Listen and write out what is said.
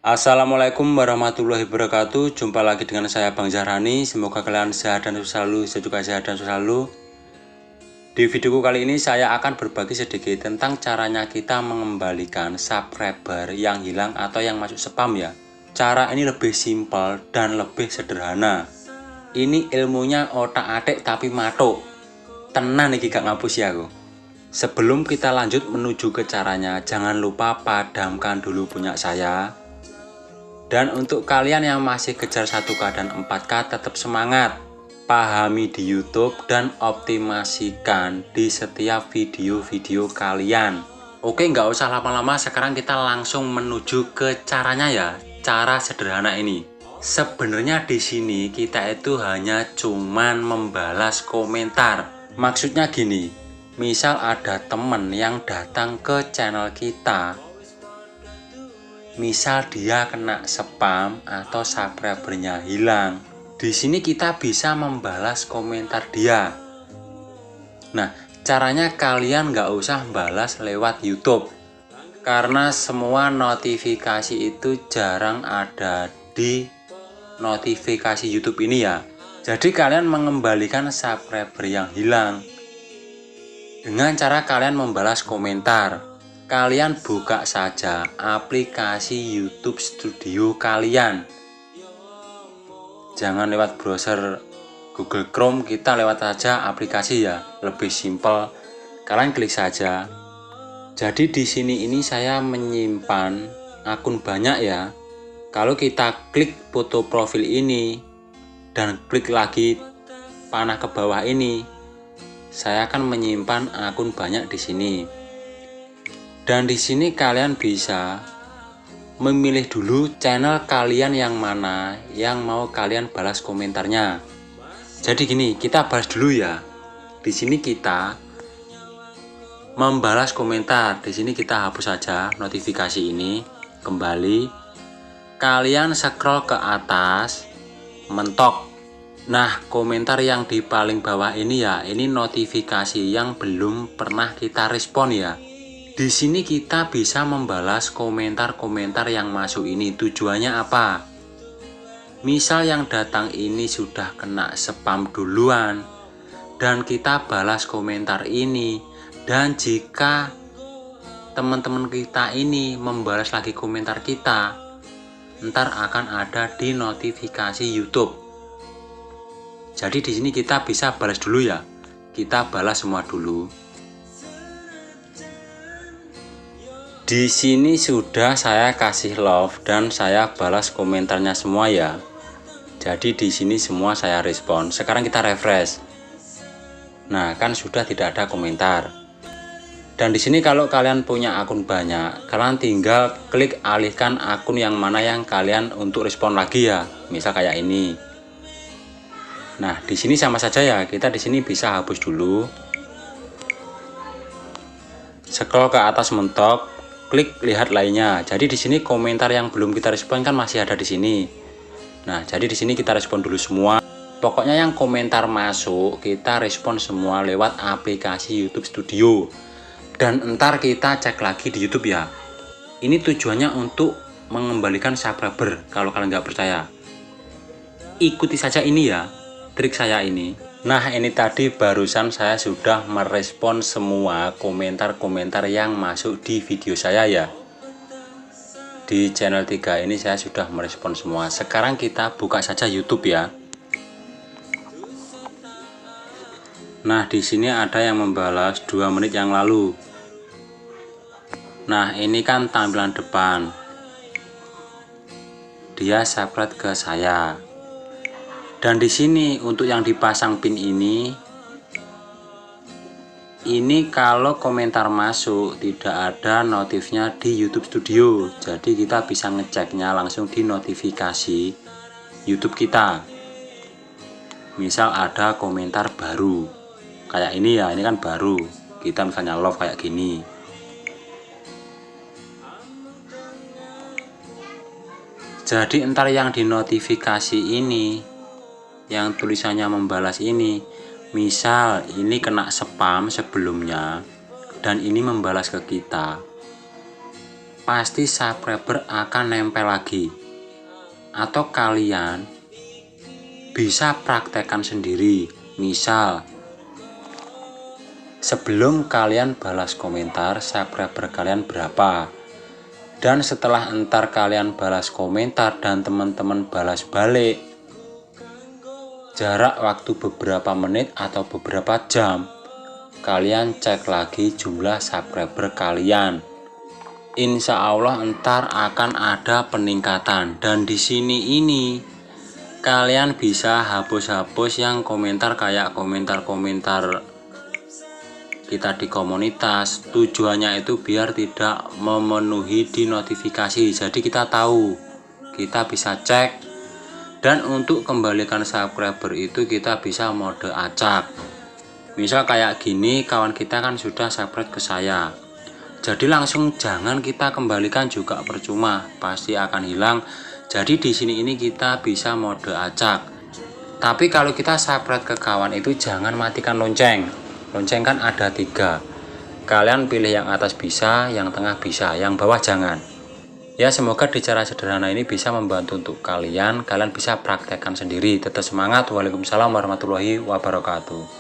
Assalamualaikum warahmatullahi wabarakatuh. Jumpa lagi dengan saya Bang Zahrani. Semoga kalian sehat dan selalu, saya juga sehat dan selalu. Di videoku kali ini saya akan berbagi sedikit tentang caranya kita mengembalikan subscriber yang hilang atau yang masuk spam ya. Cara ini lebih simpel dan lebih sederhana. Ini ilmunya otak-atik tapi matuk. Tenan iki gak ngapus ya aku. Sebelum kita lanjut menuju ke caranya, jangan lupa padamkan dulu punya saya. Dan untuk kalian yang masih kejar 1K dan 4K, tetap semangat. Pahami di YouTube dan optimasikan di setiap video-video kalian. Oke, nggak usah lama-lama, sekarang kita langsung menuju ke caranya ya. Cara sederhana ini. Sebenarnya di sini kita itu hanya cuman membalas komentar. Maksudnya gini, misal ada temen yang datang ke channel kita, misal dia kena spam atau subscribernya hilang, di sini kita bisa membalas komentar dia. Nah, caranya kalian nggak usah balas lewat YouTube, karena semua notifikasi itu jarang ada di notifikasi YouTube ini ya. Jadi kalian mengembalikan subscriber yang hilang dengan cara kalian membalas komentar. Kalian buka saja aplikasi YouTube Studio kalian. Jangan lewat browser Google Chrome, kita lewat saja aplikasi ya, lebih simpel. Kalian klik saja. Jadi di sini ini saya menyimpan akun banyak ya. Kalau kita klik foto profil ini dan klik lagi panah ke bawah ini, saya akan menyimpan akun banyak di sini. Dan di sini kalian bisa memilih dulu channel kalian yang mana yang mau kalian balas komentarnya. Jadi gini, kita balas dulu ya. Di sini kita membalas komentar. Di sini kita hapus saja notifikasi ini. Kembali. Kalian scroll ke atas, mentok. Nah, komentar yang di paling bawah ini ya, ini notifikasi yang belum pernah kita respon ya. Di sini kita bisa membalas komentar-komentar yang masuk ini. Tujuannya apa? Misal yang datang ini sudah kena spam duluan dan kita balas komentar ini, dan jika teman-teman kita ini membalas lagi komentar kita, ntar akan ada di notifikasi YouTube. Jadi di sini kita bisa balas dulu ya. Kita balas semua dulu. Di sini sudah saya kasih love dan saya balas komentarnya semua ya. Jadi di sini semua saya respon. Sekarang kita refresh. Nah, kan sudah tidak ada komentar. Dan di sini kalau kalian punya akun banyak, kalian tinggal klik alihkan akun yang mana yang kalian untuk respon lagi ya. Misal kayak ini. Nah, di sini sama saja ya. Kita di sini bisa hapus dulu. Scroll ke atas mentok. Klik lihat lainnya. Jadi di sini komentar yang belum kita respon kan masih ada di sini. Nah, jadi di sini kita respon dulu semua. Pokoknya yang komentar masuk kita respon semua lewat aplikasi YouTube Studio. Dan ntar kita cek lagi di YouTube ya. Ini tujuannya untuk mengembalikan subscriber. Kalau kalian nggak percaya, ikuti saja ini ya, trik saya ini. Nah, ini tadi barusan saya sudah merespon semua komentar-komentar yang masuk di video saya ya. Di channel 3 ini saya sudah merespon semua. Sekarang kita buka saja YouTube ya. Nah, di sini ada yang membalas 2 menit yang lalu. Nah, ini kan tampilan depan. Dia subscribe ke saya. Dan di sini untuk yang dipasang pin ini kalau komentar masuk tidak ada notifnya di YouTube Studio. Jadi kita bisa ngeceknya langsung di notifikasi YouTube kita. Misal ada komentar baru kayak ini ya, ini kan baru. Kita misalnya love kayak gini. Jadi entar yang di notifikasi ini, yang tulisannya membalas ini, misal ini kena spam sebelumnya dan ini membalas ke kita, pasti subscriber akan nempel lagi. Atau kalian bisa praktekkan sendiri. Misal, sebelum kalian balas komentar, subscriber kalian berapa? Dan setelah entar kalian balas komentar dan teman-teman balas balik, jarak waktu beberapa menit atau beberapa jam, kalian cek lagi jumlah subscriber kalian. Insya Allah entar akan ada peningkatan. Dan di sini ini kalian bisa hapus-hapus yang komentar kayak komentar-komentar kita di komunitas. Tujuannya itu biar tidak memenuhi di notifikasi. Jadi kita tahu, kita bisa cek. Dan untuk kembalikan subscriber itu kita bisa mode acak. Misal kayak gini, kawan kita kan sudah subscribe ke saya. Jadi langsung jangan kita kembalikan juga percuma, pasti akan hilang. Jadi di sini ini kita bisa mode acak. Tapi kalau kita subscribe ke kawan itu jangan matikan lonceng. Lonceng kan ada 3. Kalian pilih yang atas bisa, yang tengah bisa, yang bawah jangan. Ya, semoga di cara sederhana ini bisa membantu untuk kalian. Kalian bisa praktekkan sendiri. Tetap semangat. Waalaikumsalam warahmatullahi wabarakatuh.